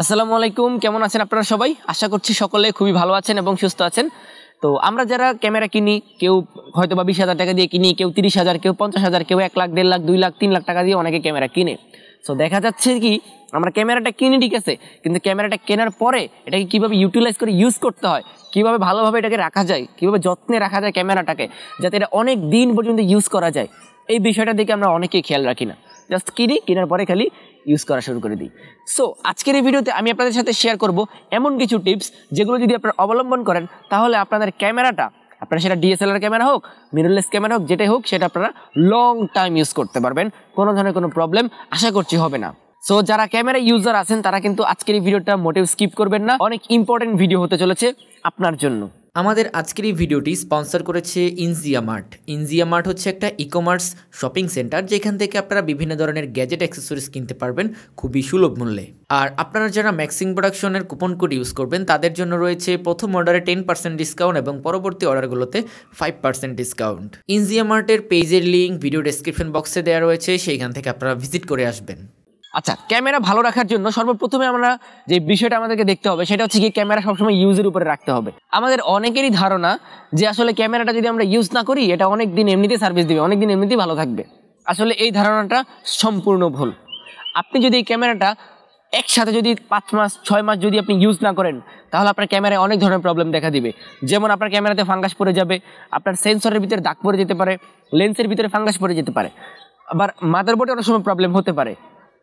আসসালামু আলাইকুম, কেমন আছেন আপনারা সবাই? আশা করছি সকলে খুবই ভালো আছেন এবং সুস্থ আছেন। তো আমরা যারা ক্যামেরা কিনি, কেউ হয়তো বা 20,000 টাকা দিয়ে কিনি, কেউ 30,000, কেউ 50,000, কেউ 1 লাখ, 1.5 লাখ, 2 লাখ, 3 লাখ টাকা দিয়ে অনেকে ক্যামেরা কিনে। সো দেখা যাচ্ছে কি আমরা ক্যামেরাটা কিনি ঠিক আছে, কিন্তু ক্যামেরাটা কেনার পরে এটাকে কীভাবে ইউটিলাইজ করে ইউজ করতে হয়, কীভাবে ভালোভাবে এটাকে রাখা যায়, কীভাবে যত্নে রাখা যায় ক্যামেরাটাকে, যাতে এটা অনেক দিন পর্যন্ত ইউজ করা যায়, এই বিষয়টা দিকে আমরা অনেকেই খেয়াল রাখি না। জাস্ট কেনার পরে খালি ইউজ করা শুরু করে দিই। সো আজকের এই ভিডিওতে আমি আপনাদের সাথে শেয়ার করব এমন কিছু টিপস যেগুলো যদি আপনারা অবলম্বন করেন তাহলে আপনাদের ক্যামেরাটা, আপনারা সেটা DSLR ক্যামেরা হোক, মিররলেস ক্যামেরা হোক, যেটাই হোক, সেটা আপনারা লং টাইম ইউজ করতে পারবেন। কোনো ধরনের কোনো প্রবলেম আশা করছি হবে না। সো যারা ক্যামেরা ইউজার আছেন তারা কিন্তু আজকের এই ভিডিওটা মোটেও স্কিপ করবেন না, অনেক ইম্পর্টেন্ট ভিডিও হতে চলেছে আপনার জন্য। আমাদের আজকের এই ভিডিওটি স্পন্সর করেছে ইনজিয়ামার্ট। ইনজিয়ামার্ট হচ্ছে একটা ই-কমার্স শপিং সেন্টার, যেখান থেকে আপনারা বিভিন্ন ধরনের গ্যাজেট অ্যাক্সেসরিজ কিনতে পারবেন খুবই সুলভ মূল্যে। আর আপনারা যারা ম্যাক্সিং প্রোডাকশনের কুপন কোড ইউজ করবেন তাদের জন্য রয়েছে প্রথম অর্ডারে 10% ডিসকাউন্ট এবং পরবর্তী অর্ডারগুলোতে 5% ডিসকাউন্ট। ইনজিয়ামার্টের পেজের লিঙ্ক ভিডিও ডেসক্রিপশন বক্সে দেওয়া রয়েছে, সেইখান থেকে আপনারা ভিজিট করে আসবেন। আচ্ছা, ক্যামেরা ভালো রাখার জন্য সর্বপ্রথমে আমরা যে বিষয়টা আমাদেরকে দেখতে হবে সেটা হচ্ছে কি ক্যামেরা সবসময় ইউজের উপরে রাখতে হবে। আমাদের অনেকেরই ধারণা যে আসলে ক্যামেরাটা যদি আমরা ইউজ না করি এটা অনেক দিন এমনিতেই সার্ভিস দিবে, অনেক দিন এমনিতেই ভালো থাকবে। আসলে এই ধারণাটা সম্পূর্ণ ভুল। আপনি যদি এই ক্যামেরাটা একসাথে যদি 5 মাস 6 মাস যদি আপনি ইউজ না করেন তাহলে আপনার ক্যামেরায় অনেক ধরনের প্রবলেম দেখা দিবে। যেমন আপনার ক্যামেরাতে ফাঙ্গাস পড়ে যাবে, আপনার সেন্সরের ভিতরে দাগ পড়ে যেতে পারে, লেন্সের ভিতরে ফাঙ্গাস পড়ে যেতে পারে, আবার মাদারবোর্ডে অনেক সময় প্রবলেম হতে পারে,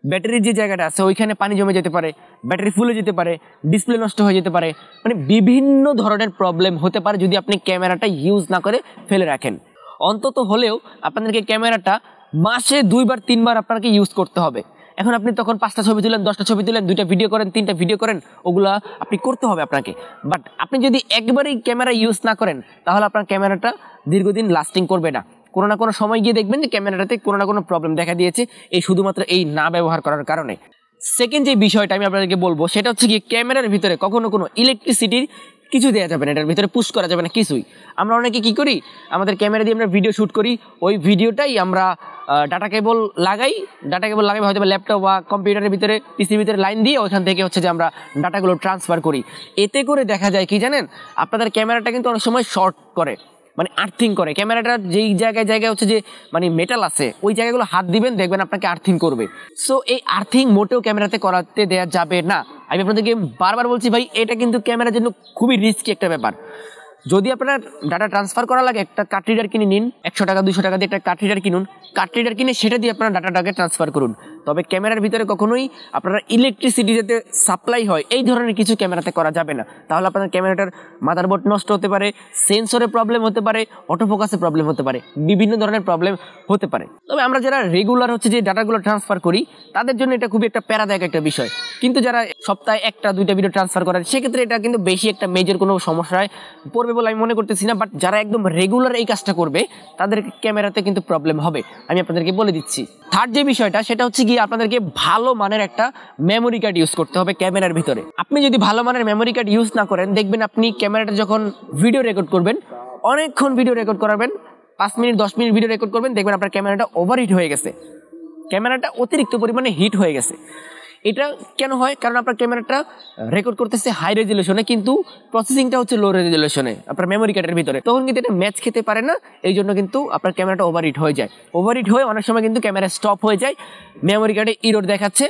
ব্যাটারির যে জায়গাটা আছে ওইখানে পানি জমে যেতে পারে, ব্যাটারি ফুলে যেতে পারে, ডিসপ্লে নষ্ট হয়ে যেতে পারে, মানে বিভিন্ন ধরনের প্রবলেম হতে পারে যদি আপনি ক্যামেরাটা ইউজ না করে ফেলে রাখেন। অন্তত হলেও আপনাদেরকে ক্যামেরাটা মাসে 2 বার 3 বার আপনাকে ইউজ করতে হবে। এখন আপনি তখন 5টা ছবি তুলেন, 10টা ছবি তুলেন, 2টা ভিডিও করেন, 3টা ভিডিও করেন, ওগুলা আপনি করতে হবে আপনাকে। বাট আপনি যদি একবারেই ক্যামেরা ইউজ না করেন তাহলে আপনার ক্যামেরাটা দীর্ঘদিন লাস্টিং করবে না। কোনো না কোনো সময় গিয়ে দেখবেন যে ক্যামেরাটাতে কোনো না কোনো প্রবলেম দেখা দিয়েছে, এই শুধুমাত্র এই না ব্যবহার করার কারণে। সেকেন্ড যে বিষয়টা আমি আপনাদেরকে বলবো সেটা হচ্ছে কি ক্যামেরার ভিতরে কখনো কোনো ইলেকট্রিসিটির কিছু দেওয়া যাবে না, এটার ভিতরে পুশ করা যাবে না কিছুই। আমরা অনেকে কি করি, আমাদের ক্যামেরা দিয়ে আমরা ভিডিও শ্যুট করি, ওই ভিডিওটাই আমরা ডাটা কেবল লাগাই হয়তো ল্যাপটপ বা কম্পিউটারের ভিতরে, পিসির ভিতরে লাইন দিয়ে ওইখান থেকে হচ্ছে যে আমরা ডাটাগুলো ট্রান্সফার করি। এতে করে দেখা যায় কি জানেন, আপনাদের ক্যামেরাটা কিন্তু অনেক সময় শর্ট করে, মানে আর্থিং করে। ক্যামেরাটার যেই জায়গায় হচ্ছে যে মানে মেটাল আছে ওই জায়গাগুলো হাত দিবেন, দেখবেন আপনাকে আর্থিং করবে। সো এই আর্থিং মোটেও ক্যামেরাতে করাতে দেওয়া যাবে না। আমি আপনাদেরকে বারবার বলছি ভাই, এটা কিন্তু ক্যামেরার জন্য খুবই রিস্কি একটা ব্যাপার। যদি আপনার ডাটা ট্রান্সফার করা লাগে একটা কার্ড রিডার কিনে নিন, 100 টাকা 200 টাকা দিয়ে একটা কার্ড রিডার কিনুন, কার্ড রিডার কিনে সেটা দিয়ে আপনার ডাটাটাকে ট্রান্সফার করুন। তবে ক্যামেরার ভিতরে কখনোই আপনারা ইলেকট্রিসিটি যাতে সাপ্লাই হয় এই ধরনের কিছু ক্যামেরাতে করা যাবে না। তাহলে আপনার ক্যামেরাটার মাদারবোর্ড নষ্ট হতে পারে, সেন্সরে প্রবলেম হতে পারে, অটোফোকাসে প্রবলেম হতে পারে, বিভিন্ন ধরনের প্রবলেম হতে পারে। তবে আমরা যারা রেগুলার হচ্ছে যে ডাটাগুলো ট্রান্সফার করি তাদের জন্য এটা খুবই একটা প্যারাদায়ক একটা বিষয়। কিন্তু যারা সপ্তাহে 1টা 2টা ভিডিও ট্রান্সফার করেন সেক্ষেত্রে এটা কিন্তু বেশি একটা মেজর কোনো সমস্যায় পড়বে বলে আমি মনে করতেছি না। বাট যারা একদম রেগুলার এই কাজটা করবে তাদের ক্যামেরাতে কিন্তু প্রবলেম হবে, আমি আপনাদেরকে বলে দিচ্ছি। থার্ড যে বিষয়টা সেটা হচ্ছে কি আপনাদেরকে ভালো মানের একটা মেমোরি কার্ড ইউজ করতে হবে ক্যামেরার ভিতরে। আপনি যদি ভালো মানের মেমোরি কার্ড ইউজ না করেন দেখবেন আপনি ক্যামেরাটা যখন ভিডিও রেকর্ড করবেন, অনেকক্ষণ ভিডিও রেকর্ড করাবেন, 5 মিনিট 10 মিনিট ভিডিও রেকর্ড করবেন, দেখবেন আপনার ক্যামেরাটা ওভারহিট হয়ে গেছে, ক্যামেরাটা অতিরিক্ত পরিমাণে হিট হয়ে গেছে। এটা কেন হয়? কারণ আপনার ক্যামেরাটা রেকর্ড করতেছে হাই রেজুলেশনে কিন্তু প্রসেসিংটা হচ্ছে লো রেজুলেশনে আপনার মেমোরি কার্ডের ভিতরে, তখন কিন্তু এটা ম্যাচ খেতে পারে না। এই জন্য কিন্তু আপনার ক্যামেরাটা ওভারহিট হয়ে যায়। ওভারহিট হয়ে অনেক সময় কিন্তু ক্যামেরা স্টপ হয়ে যায়, মেমোরি কার্ডে ইরর দেখাচ্ছে,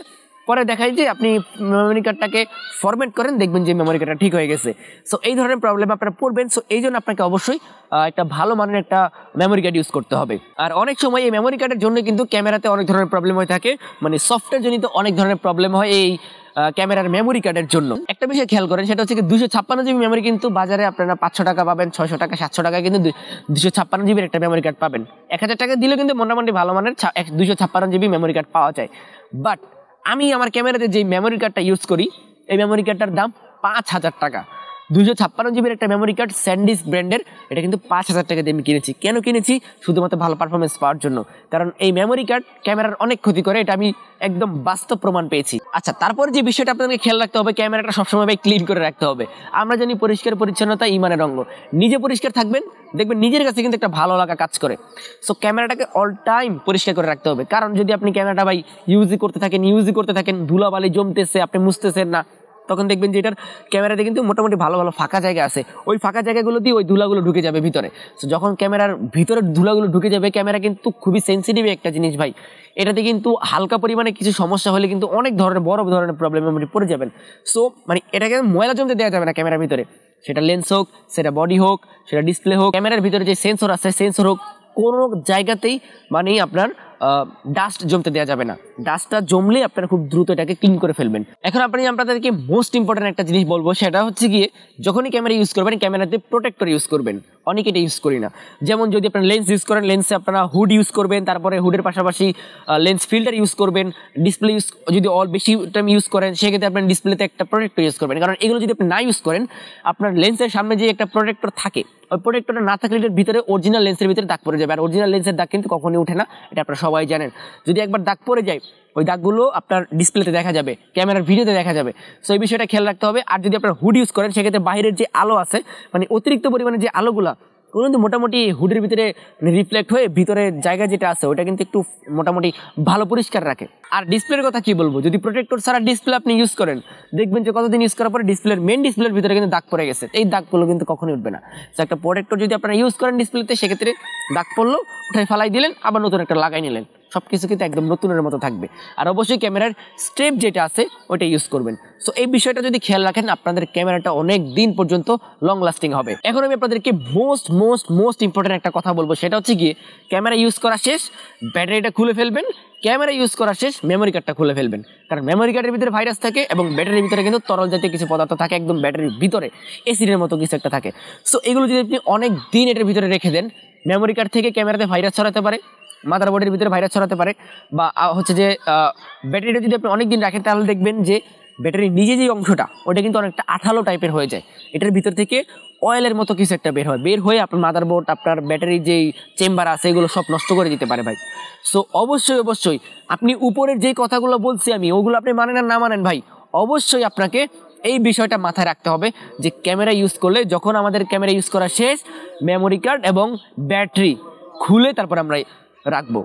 পরে দেখায় যে আপনি মেমোরি কার্ডটাকে ফরম্যাট করেন, দেখবেন যে মেমোরি কার্ডটা ঠিক হয়ে গেছে। সো এই ধরনের প্রবলেম আপনারা পড়বেন। সো এই জন্য আপনাকে অবশ্যই একটা ভালো মানের একটা মেমোরি কার্ড ইউজ করতে হবে। আর অনেক সময় এই মেমোরি কার্ডের জন্য কিন্তু ক্যামেরাতে অনেক ধরনের প্রবলেম হয়ে থাকে, মানে সফটওয়্যার জনিত অনেক ধরনের প্রবলেম হয় এই ক্যামেরার মেমোরি কার্ডের জন্য। একটা বিষয় খেয়াল করেন, সেটা হচ্ছে কি 256 জিবি মেমোরি কিন্তু বাজারে আপনারা 500 টাকা পাবেন, 600 টাকা 700 টাকা কিন্তু 256 জিবির একটা মেমোরি কার্ড পাবেন। 1000 টাকা দিলে কিন্তু মোটামুটি ভালো মানের 256 জিবি মেমোরি কার্ড পাওয়া যায়। বাট আমি আমার ক্যামেরাতে যে মেমোরি কার্ডটা ইউজ করি এই মেমোরি কার্ডটার দাম 5000 টাকা। 256 জিবির একটা মেমোরি কার্ড স্যান্ডিস্ক ব্র্যান্ডের, এটা কিন্তু 5000 টাকা দিয়ে আমি কিনেছি। কেন কিনেছি? শুধুমাত্র ভালো পারফরমেন্স পাওয়ার জন্য, কারণ এই মেমোরি কার্ড ক্যামেরার অনেক ক্ষতি করে, এটা আমি একদম বাস্তব প্রমাণ পেয়েছি। আচ্ছা, তারপর যে বিষয়টা আপনাদেরকে খেয়াল রাখতে হবে, ক্যামেরাটা সবসময় ক্লিন করে রাখতে হবে। আমরা জানি পরিষ্কার পরিচ্ছন্নতা ইমানের অঙ্গ, নিজে পরিষ্কার থাকবেন, দেখবেন নিজের কাছে কিন্তু একটা ভালো লাগা কাজ করে। সো ক্যামেরাটাকে অল টাইম পরিষ্কার করে রাখতে হবে, কারণ যদি আপনি ক্যামেরাটা ভাই ইউজই করতে থাকেন, ধুলাবালি জমতেছে, আপনি মুছতেছেন না, তখন দেখবেন যে এটার ক্যামেরাতে কিন্তু মোটামুটি ভালো ভালো ফাঁকা জায়গা আছে, ওই ফাঁকা জায়গাগুলো দিয়ে ওই ধুলাগুলো ঢুকে যাবে ভিতরে। সো যখন ক্যামেরার ভিতরে ধুলাগুলো ঢুকে যাবে, ক্যামেরা কিন্তু খুবই সেন্সিটিভ একটা জিনিস ভাই, এটাতে কিন্তু হালকা পরিমাণে কিছু সমস্যা হলে কিন্তু অনেক ধরনের বড় ধরনের প্রবলেমের মধ্যে পড়ে যাবেন। সো মানে এটাকে ময়লা জমতে দেওয়া যাবে না ক্যামেরার ভিতরে, সেটা লেন্স হোক, সেটা বডি হোক, সেটা ডিসপ্লে হোক, ক্যামেরার ভিতরে যে সেন্সর আছে সেন্সর হোক, কোনো জায়গাতেই মানে আপনার ডাস্ট জমতে দেওয়া যাবে না। ডাস্টটা জমলে আপনারা খুব দ্রুত এটাকে ক্লিন করে ফেলবেন। এখন আপনাদেরকে মোস্ট ইম্পর্টেন্ট একটা জিনিস বলবো, সেটা হচ্ছে গিয়ে যখনই ক্যামেরা ইউজ করবেন, ক্যামেরাতে প্রোটেক্টর ইউজ করবেন। অনেকে এটা ইউজ করি না, যেমন যদি আপনারা লেন্স ইউজ করেন, লেন্সে আপনারা হুড ইউজ করবেন, তারপরে হুডের পাশাপাশি লেন্স ফিল্টার ইউজ করবেন। ডিসপ্লে ইউজ যদি বেশি টাইম ইউজ করেন, সেক্ষেত্রে আপনার ডিসপ্লেতে একটা প্রোটেক্টর ইউজ করবেন, কারণ এগুলো যদি আপনি না ইউজ করেন, আপনার লেন্সের সামনে যে একটা প্রোটেক্টর থাকে, ওই প্রোটেক্টরটা না থাকলে এটার ভিতরে অরিজিনাল লেন্সের ভিতরে দাগ পড়ে যাবে। আর অরিজিনাল লেন্সের দাগ কিন্তু কখনোই ওঠে না, এটা আপনারা সবাই জানেন। যদি একবার দাগ পড়ে যায়, ওই দাগগুলো আপনার ডিসপ্লেতে দেখা যাবে, ক্যামেরার ভিডিওতে দেখা যাবে। সো এই বিষয়টা খেয়াল রাখতে হবে। আর যদি আপনার হুড ইউজ করেন, সেক্ষেত্রে বাইরের যে আলো আছে, মানে অতিরিক্ত পরিমাণে যে আলোগুলা, ওগুলো কিন্তু মোটামুটি হুডের ভিতরে রিফ্লেক্ট হয়ে ভিতরের জায়গা যেটা আছে ওটা কিন্তু একটু মোটামুটি ভালো পরিষ্কার রাখে। আর ডিসপ্লের কথা কি বলবো, যদি প্রোটেক্টর ছাড়া ডিসপ্লে আপনি ইউজ করেন, দেখবেন যে কতদিন ইউজ করার পরে মেন ডিসপ্লের ভিতরে কিন্তু দাগ পড়ে গেছে, এই দাগগুলো কিন্তু কখনোই উঠবে না। তো একটা প্রোটেক্টর যদি আপনারা ইউজ করেন ডিসপ্লেতে, সেক্ষেত্রে দাগ পড়লো উঠাই ফালাই দিলেন, আবার নতুন একটা লাগাই নিলেন, সব কিছু কিন্তু একদম নতুনের মতো থাকবে। আর অবশ্যই ক্যামেরার স্ট্রেপ যেটা আছে ওইটা ইউজ করবেন। সো এই বিষয়টা যদি খেয়াল রাখেন, আপনাদের ক্যামেরাটা অনেক দিন পর্যন্ত লং লাস্টিং হবে। এখন আমি আপনাদেরকে মোস্ট ইম্পর্টেন্ট একটা কথা বলবো, সেটা হচ্ছে গিয়ে ক্যামেরা ইউজ করা শেষ, ব্যাটারিটা খুলে ফেলবেন, ক্যামেরা ইউজ করা শেষ, মেমোরি কার্ডটা খুলে ফেলবেন, কারণ মেমোরি কার্ডের ভিতরে ভাইরাস থাকে এবং ব্যাটারির ভিতরে কিন্তু তরল জাতীয় কিছু পদার্থ থাকে, একদম ব্যাটারির ভিতরে এসিডের মতো কিছু একটা থাকে। সো এগুলো যদি আপনি অনেক দিন এটার ভিতরে রেখে দেন, মেমোরি কার্ড থেকে ক্যামেরাতে ভাইরাস ছড়াতে পারে, মাদারবোর্ডের ভিতরে ভাইরাস ছড়াতে পারে, বা হচ্ছে যে ব্যাটারিটা যদি আপনি অনেক দিন রাখেন, তাহলে দেখবেন যে ব্যাটারির নিজে যে অংশটা ওটা কিন্তু অনেকটা আঠালো টাইপের হয়ে যায়, এটার ভিতর থেকে অয়েলের মতো কিছু একটা বের হয়ে আপনার মাদারবোর্ড, আপনার ব্যাটারির যেই চেম্বার আছে এগুলো সব নষ্ট করে দিতে পারে ভাই। সো অবশ্যই আপনি উপরের যেই কথাগুলো বলছি আমি, ওগুলো আপনি মানেন আর না মানেন ভাই, অবশ্যই আপনাকে এই বিষয়টা মাথায় রাখতে হবে যে ক্যামেরা ইউজ করলে, যখন আমাদের ক্যামেরা ইউজ করা শেষ, মেমোরি কার্ড এবং ব্যাটারি খুলে তারপর আমরা রাখবো,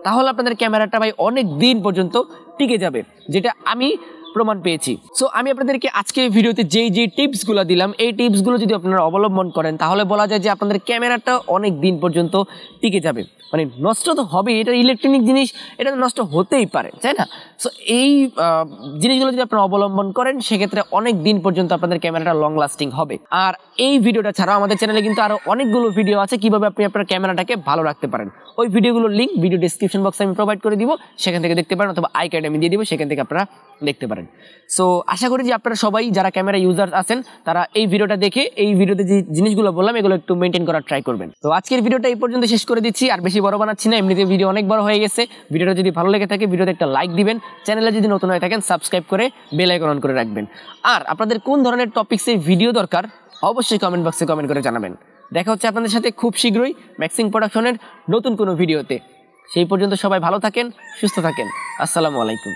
তাহলে আপনাদের ক্যামেরাটা ভাই অনেক দিন পর্যন্ত টিকে যাবে, যেটা আমি প্রমাণ পেয়েছি। সো আমি আপনাদেরকে আজকে এই ভিডিওতে যেই টিপসগুলো দিলাম, এই টিপসগুলো যদি আপনারা অবলম্বন করেন, তাহলে বলা যায় যে আপনাদের ক্যামেরাটা অনেক দিন পর্যন্ত টিকে যাবে। মানে নষ্ট তো হবে, এটা ইলেকট্রনিক জিনিস, এটা নষ্ট হতেই পারে, তাই না? সো এই জিনিসগুলো যদি আপনারা অবলম্বন করেন, সেক্ষেত্রে অনেক দিন পর্যন্ত আপনাদের ক্যামেরাটা লং লাস্টিং হবে। আর এই ভিডিওটা ছাড়াও আমাদের চ্যানেলে কিন্তু আরো অনেকগুলো ভিডিও আছে কিভাবে আপনি আপনার ক্যামেরাটাকে ভালো রাখতে পারেন। ওই ভিডিওগুলোর লিঙ্ক ভিডিও ডেসক্রিপশন বক্সে আমি প্রোভাইড করে দিব, সেখান থেকে দেখতে পারেন, অথবা আই কার্ডে আমি দিয়ে দিব, সেখান থেকে আপনারা দেখতে পারেন। সো আশা করি যে আপনারা সবাই যারা ক্যামেরা ইউজার আছেন, তারা এই ভিডিওটা দেখে এই ভিডিওতে যে জিনিসগুলো বললাম এগুলো একটু মেনটেন করার ট্রাই করবেন। তো আজকের ভিডিওটা এই পর্যন্ত শেষ করে দিচ্ছি, আর বেশি বড় বানাচ্ছি না, এমনিতে ভিডিও অনেক বড় হয়ে গেছে। ভিডিওটা যদি ভালো লেগে থাকে, ভিডিওতে একটা লাইক দিবেন, চ্যানেলে যদি নতুন হয়ে থাকেন সাবস্ক্রাইব করে বেল আইকন অন করে রাখবেন। আর আপনাদের কোন ধরনের টপিকসের ভিডিও দরকার, অবশ্যই কমেন্ট বক্সে কমেন্ট করে জানাবেন। দেখা হচ্ছে আপনাদের সাথে খুব শীঘ্রই ম্যাক্সিং প্রোডাকশনের নতুন কোনো ভিডিওতে। সেই পর্যন্ত সবাই ভালো থাকেন, সুস্থ থাকেন। আসসালামু আলাইকুম।